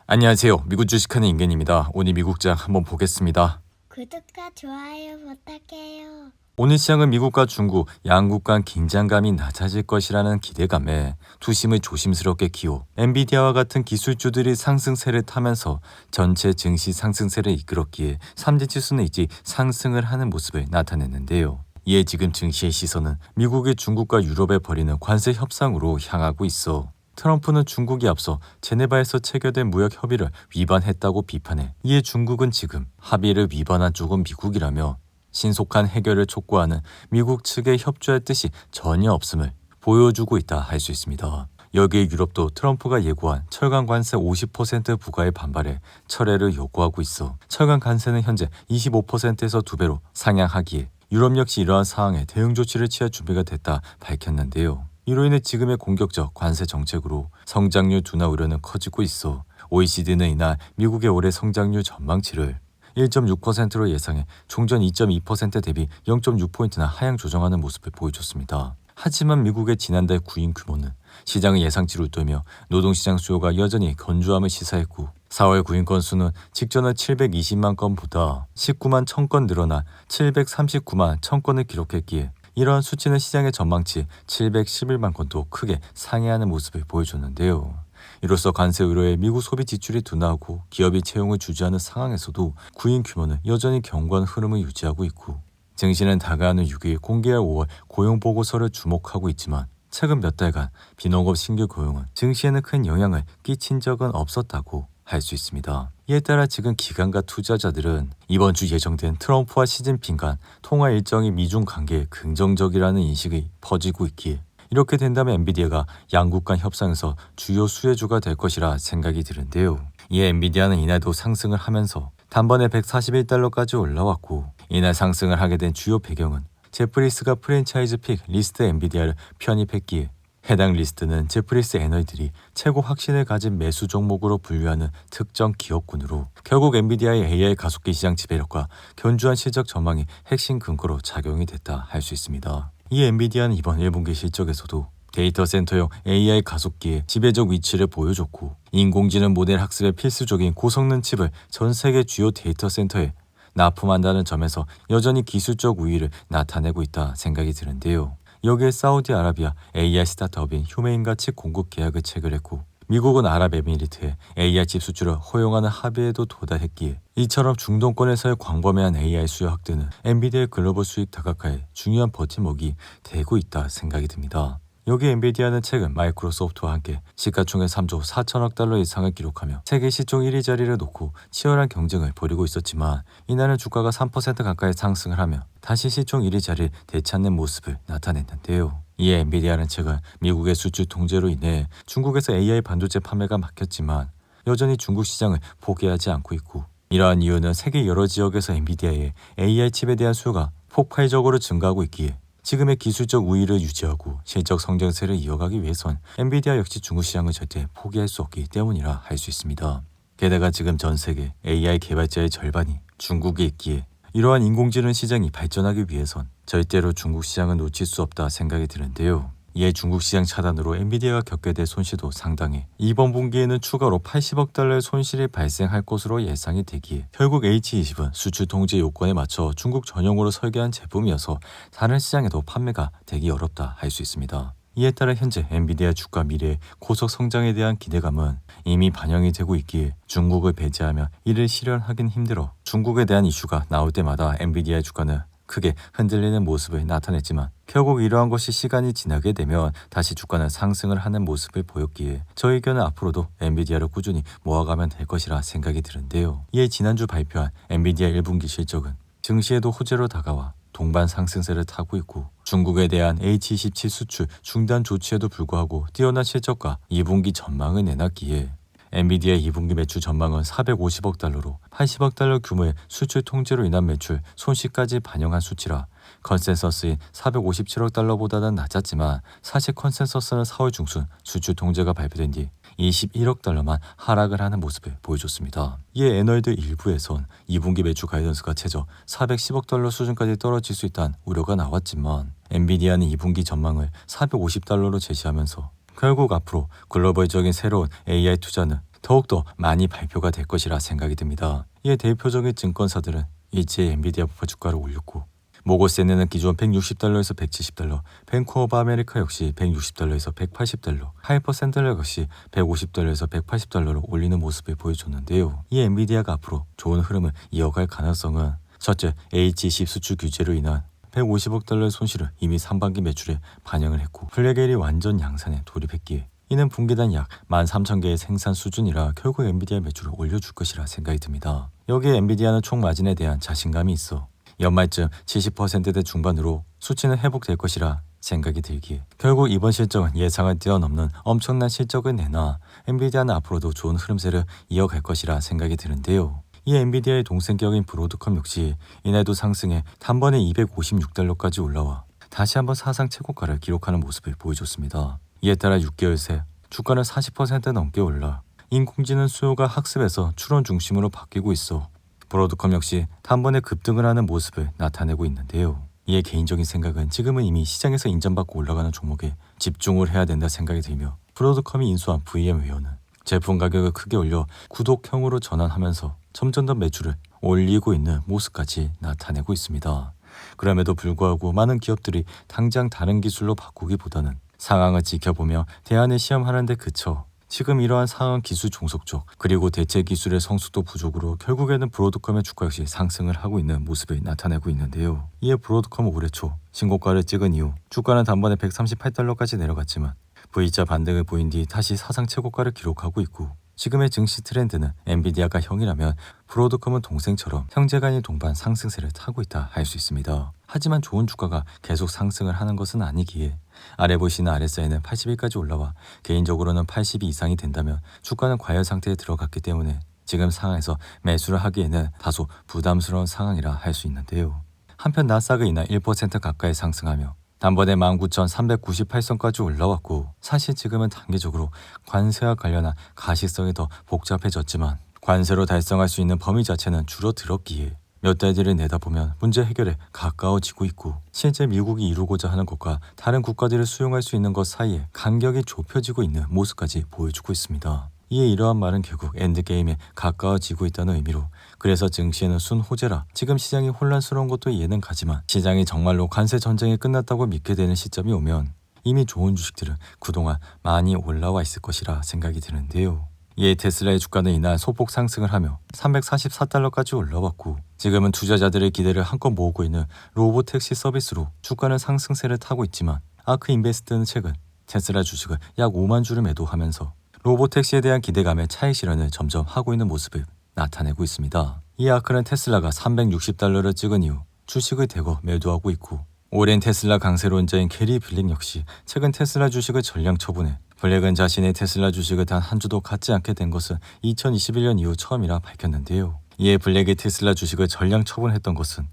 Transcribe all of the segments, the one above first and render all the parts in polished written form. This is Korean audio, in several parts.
안녕하세요. 미국 주식하는 임gen입니다. 오늘 미국장 한번 보겠습니다. 구독과 좋아요 부탁해요. 오늘 시장은 미국과 중국 양국 간 긴장감이 낮아질 것이라는 기대감에 투심을 조심스럽게 기호, 엔비디아와 같은 기술주들이 상승세를 타면서 전체 증시 상승세를 이끌었기에 삼진지수는 일찍 상승을 하는 모습을 나타냈는데요. 이에 지금 증시의 시선은 미국이 중국과 유럽에 벌이는 관세 협상으로 향하고 있어 트럼프는 중국이 앞서 제네바에서 체결된 무역 협의를 위반했다고 비판해 이에 중국은 지금 합의를 위반한 쪽은 미국이라며 신속한 해결을 촉구하는 미국 측의 협조할 뜻이 전혀 없음을 보여주고 있다 할 수 있습니다. 여기에 유럽도 트럼프가 예고한 철강 관세 50% 부과에 반발해 철회를 요구하고 있어 철강 관세는 현재 25%에서 2배로 상향하기에 유럽 역시 이러한 사항에 대응 조치를 취할 준비가 됐다 밝혔는데요. 이로 인해 지금의 공격적 관세 정책으로 성장률 둔화 우려는 커지고 있어 OECD는 이날 미국의 올해 성장률 전망치를 1.6%로 예상해 종전 2.2% 대비 0.6포인트나 하향 조정하는 모습을 보여줬습니다. 하지만 미국의 지난달 구인 규모는 시장의 예상치를 웃돌며 노동시장 수요가 여전히 건조함을 시사했고 4월 구인 건수는 직전의 720만 건보다 19만 1000건 늘어나 739만 1000건을 기록했기에 이러한 수치는 시장의 전망치 711만 건도 크게 상회하는 모습을 보여줬는데요. 이로써 관세 의료에 미국 소비 지출이 둔화하고 기업이 채용을 주저하는 상황에서도 구인 규모는 여전히 견고한 흐름을 유지하고 있고 증시는 다가오는 6일 공개할 5월 고용보고서를 주목하고 있지만 최근 몇 달간 비농업 신규 고용은 증시에는 큰 영향을 끼친 적은 없었다고 할 수 있습니다. 이에 따라 지금 기관과 투자자들은 이번 주 예정된 트럼프와 시진핑 간 통화 일정이 미중 관계에 긍정적이라는 인식이 퍼지고 있기에 이렇게 된다면 엔비디아가 양국 간 협상에서 주요 수혜주가 될 것이라 생각이 드는데요. 이에 엔비디아는 이날도 상승을 하면서 단번에 141달러까지 올라왔고 이날 상승을 하게 된 주요 배경은 제프리스가 프랜차이즈 픽 리스트 엔비디아를 편입했기에 해당 리스트는 제프리스 애널들이 최고 확신을 가진 매수 종목으로 분류하는 특정 기업군으로 결국 엔비디아의 AI 가속기 시장 지배력과 견조한 실적 전망이 핵심 근거로 작용이 됐다 할 수 있습니다. 이 엔비디아는 이번 1분기 실적에서도 데이터 센터용 AI 가속기의 지배적 위치를 보여줬고 인공지능 모델 학습에 필수적인 고성능 칩을 전 세계 주요 데이터 센터에 납품한다는 점에서 여전히 기술적 우위를 나타내고 있다 생각이 드는데요. 여기에 사우디아라비아 AI 스타트업인 휴메인과 칩 공급 계약을 체결했고 미국은 아랍에미리트에 AI 칩 수출을 허용하는 합의에도 도달했기에 이처럼 중동권에서의 광범위한 AI 수요 확대는 엔비디아의 글로벌 수익 다각화에 중요한 버팀목이 되고 있다 생각이 듭니다. 여기 엔비디아는 최근 마이크로소프트와 함께 시가총액 3조 4천억 달러 이상을 기록하며 세계 시총 1위 자리를 놓고 치열한 경쟁을 벌이고 있었지만 이날은 주가가 3% 가까이 상승을 하며 다시 시총 1위 자리를 되찾는 모습을 나타냈는데요. 이에 엔비디아는 최근 미국의 수출 통제로 인해 중국에서 AI 반도체 판매가 막혔지만 여전히 중국 시장을 포기하지 않고 있고 이러한 이유는 세계 여러 지역에서 엔비디아의 AI 칩에 대한 수요가 폭발적으로 증가하고 있기에 지금의 기술적 우위를 유지하고 실적 성장세를 이어가기 위해선 엔비디아 역시 중국 시장을 절대 포기할 수 없기 때문이라 할 수 있습니다. 게다가 지금 전 세계 AI 개발자의 절반이 중국에 있기에 이러한 인공지능 시장이 발전하기 위해선 절대로 중국 시장은 놓칠 수 없다 생각이 드는데요. 이에 중국 시장 차단으로 엔비디아가 겪게 될 손실도 상당해 이번 분기에는 추가로 80억 달러의 손실이 발생할 것으로 예상이 되기에 결국 H20은 수출 통제 요건에 맞춰 중국 전용으로 설계한 제품이어서 다른 시장에도 판매가 되기 어렵다 할 수 있습니다. 이에 따라 현재 엔비디아 주가 미래의 고속 성장에 대한 기대감은 이미 반영이 되고 있기에 중국을 배제하며 이를 실현하긴 힘들어 중국에 대한 이슈가 나올 때마다 엔비디아의 주가는 크게 흔들리는 모습을 나타냈지만 결국 이러한 것이 시간이 지나게 되면 다시 주가는 상승을 하는 모습을 보였기에 저 의견은 앞으로도 엔비디아를 꾸준히 모아가면 될 것이라 생각이 드는데요. 이에 지난주 발표한 엔비디아 1분기 실적은 증시에도 호재로 다가와 동반 상승세를 타고 있고 중국에 대한 H27 수출 중단 조치에도 불구하고 뛰어난 실적과 2분기 전망을 내놨기에 엔비디아의 2분기 매출 전망은 450억 달러로 80억 달러 규모의 수출 통제로 인한 매출 손실까지 반영한 수치라 컨센서스인 457억 달러보다는 낮았지만 사실 컨센서스는 4월 중순 수출 통제가 발표된 뒤 21억 달러만 하락을 하는 모습을 보여줬습니다. 이에 애널드 일부에선 2분기 매출 가이던스가 최저 410억 달러 수준까지 떨어질 수 있다는 우려가 나왔지만 엔비디아는 2분기 전망을 450달러로 제시하면서 결국 앞으로 글로벌적인 새로운 AI 투자는 더욱더 많이 발표가 될 것이라 생각이 듭니다. 이에 대표적인 증권사들은 일제히 엔비디아 부파 주가를 올렸고 모고스탠드는 기존 $160에서 $170, 뱅크 오브 아메리카 역시 $160에서 $180, 하이퍼센트럴 역시 $150에서 $180로 올리는 모습을 보여줬는데요. 이 엔비디아가 앞으로 좋은 흐름을 이어갈 가능성은 첫째, H20 수출 규제로 인한 $150억 달러의 손실을 이미 상반기 매출에 반영을 했고 블랙엘이 완전 양산에 돌입했기에 이는 분기당 약 13,000개의 생산 수준이라 결국 엔비디아 매출을 올려줄 것이라 생각이 듭니다. 여기에 엔비디아는 총 마진에 대한 자신감이 있어 연말쯤 70%대 중반으로 수치는 회복될 것이라 생각이 들기에 결국 이번 실적은 예상을 뛰어넘는 엄청난 실적을 내놔 엔비디아는 앞으로도 좋은 흐름세를 이어갈 것이라 생각이 드는데요. 이 엔비디아의 동생격인 브로드컴 역시 이날도 상승해 단번에 $256까지 올라와 다시 한번 사상 최고가를 기록하는 모습을 보여줬습니다. 이에 따라 6개월 새 주가는 40% 넘게 올라 인공지능 수요가 학습에서 추론 중심으로 바뀌고 있어 브로드컴 역시 단번에 급등을 하는 모습을 나타내고 있는데요. 이에 개인적인 생각은 지금은 이미 시장에서 인정받고 올라가는 종목에 집중을 해야 된다 생각이 들며 브로드컴이 인수한 VM웨어는 제품 가격을 크게 올려 구독형으로 전환하면서 점점 더 매출을 올리고 있는 모습까지 나타내고 있습니다. 그럼에도 불구하고 많은 기업들이 당장 다른 기술로 바꾸기보다는 상황을 지켜보며 대안을 시험하는 데 그쳐 지금 이러한 상황 기술 종속적 그리고 대체 기술의 성숙도 부족으로 결국에는 브로드컴의 주가 역시 상승을 하고 있는 모습을 나타내고 있는데요. 이에 브로드컴은 올해 초 신고가를 찍은 이후 주가는 단번에 $138까지 내려갔지만 V자 반등을 보인 뒤 다시 사상 최고가를 기록하고 있고 지금의 증시 트렌드는 엔비디아가 형이라면 브로드컴은 동생처럼 형제간의 동반 상승세를 타고 있다 할 수 있습니다. 하지만 좋은 주가가 계속 상승을 하는 것은 아니기에 아래 보시는 RSI는 80일까지 올라와 개인적으로는 80이 이상이 된다면 주가는 과열 상태에 들어갔기 때문에 지금 상황에서 매수를 하기에는 다소 부담스러운 상황이라 할 수 있는데요. 한편 나스닥은 이날 1% 가까이 상승하며 단번에 19,398선까지 올라왔고 사실 지금은 단기적으로 관세와 관련한 가시성이 더 복잡해졌지만 관세로 달성할 수 있는 범위 자체는 줄어들었기에 몇 달 뒤를 내다보면 문제 해결에 가까워지고 있고 실제 미국이 이루고자 하는 것과 다른 국가들을 수용할 수 있는 것 사이에 간격이 좁혀지고 있는 모습까지 보여주고 있습니다. 이에 이러한 말은 결국 엔드게임에 가까워지고 있다는 의미로 그래서 증시에는 순호재라 지금 시장이 혼란스러운 것도 이해는 가지만 시장이 정말로 관세 전쟁이 끝났다고 믿게 되는 시점이 오면 이미 좋은 주식들은 그동안 많이 올라와 있을 것이라 생각이 드는데요. 이에 테슬라의 주가는 이날 소폭 상승을 하며 $344까지 올라왔고 지금은 투자자들의 기대를 한껏 모으고 있는 로보택시 서비스로 주가는 상승세를 타고 있지만 아크 인베스트는 최근 테슬라 주식을 약 5만 주를 매도하면서 로보택시에 대한 기대감에 차익 실현을 점점 하고 있는 모습을 나타내고 있습니다. 이 아크는 테슬라가 $360를 찍은 이후 주식을 대거 매도하고 있고 오랜 테슬라 강세론자인 캐리 블링 역시 최근 테슬라 주식을 전량 처분해 블랙은 자신의 테슬라 주식을 단 한 주도 갖지 않게 된 것은 2021년 이후 처음이라 밝혔는데요. 이에 블랙이 테슬라 주식을 전량 처분했던 것은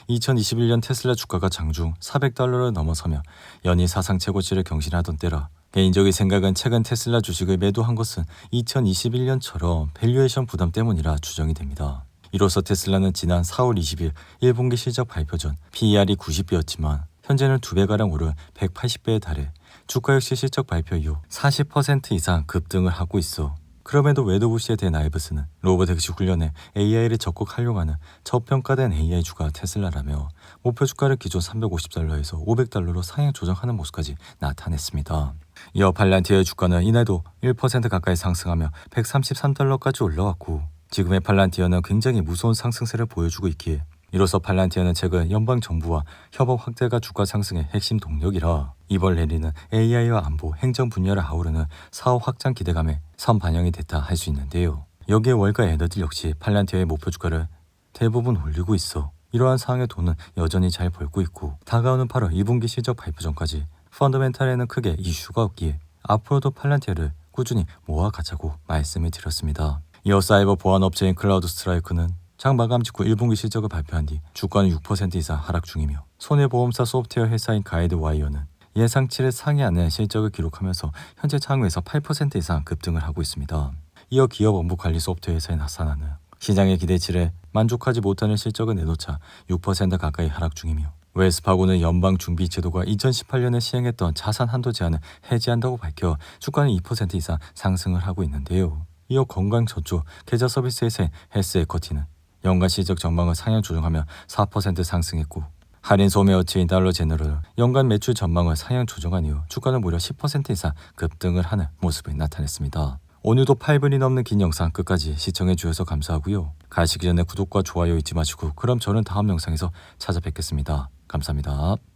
2021년 테슬라 주가가 장중 $400를 넘어서며 연일 사상 최고치를 경신하던 때라 개인적인 생각은 최근 테슬라 주식을 매도한 것은 2021년처럼 밸류에이션 부담 때문이라 추정이 됩니다. 이로써 테슬라는 지난 4월 20일 1분기 실적 발표 전 PER이 90배였지만 현재는 2배가량 오른 180배에 달해 주가 역시 실적 발표 이후 40% 이상 급등을 하고 있어 그럼에도 웨더부시에 대한 아이브스는 로보택시 훈련에 AI를 적극 활용하는 저평가된 AI 주가 테슬라라며 목표 주가를 기존 $350에서 $500로 상향 조정하는 모습까지 나타냈습니다. 이어 팔란티어의 주가는 이날도 1% 가까이 상승하며 $133까지 올라왔고 지금의 팔란티어는 굉장히 무서운 상승세를 보여주고 있기에 이로써 팔란티어는 최근 연방정부와 협업 확대가 주가 상승의 핵심 동력이라 이번 랠리는 AI와 안보, 행정 분야를 아우르는 사업 확장 기대감에 선반영이 됐다 할 수 있는데요. 여기에 월가 에너지 역시 팔란티어의 목표 주가를 대부분 올리고 있어 이러한 상황의 돈은 여전히 잘 벌고 있고 다가오는 8월 2분기 실적 발표 전까지 펀더멘탈에는 크게 이슈가 없기에 앞으로도 팔란티어를 꾸준히 모아가자고 말씀을 드렸습니다. 이어 사이버 보안 업체인 클라우드 스트라이크는 장 마감 직후 1분기 실적을 발표한 뒤 주가는 6% 이상 하락 중이며 손해보험사 소프트웨어 회사인 가이드와이어는 예상치를 상회하는 실적을 기록하면서 현재 장외에서 8% 이상 급등을 하고 있습니다. 이어 기업 업무 관리 소프트웨어 회사인 하사나는 시장의 기대치를 만족하지 못하는 실적을 내놓자 6% 가까이 하락 중이며 웰스파고는 연방준비제도가 2018년에 시행했던 자산 한도 제한을 해지한다고 밝혀 주가는 2% 이상 상승을 하고 있는데요. 이어 건강저축 계좌 서비스에서의 헬스 에쿼티는 연간 실적 전망을 상향 조정하며 4% 상승했고, 할인 소매 업체인 달러 제너럴 연간 매출 전망을 상향 조정한 이후 주가는 무려 10% 이상 급등을 하는 모습을 나타냈습니다. 오늘도 8분이 넘는 긴 영상 끝까지 시청해 주셔서 감사하고요. 가시기 전에 구독과 좋아요 잊지 마시고, 그럼 저는 다음 영상에서 찾아뵙겠습니다. 감사합니다.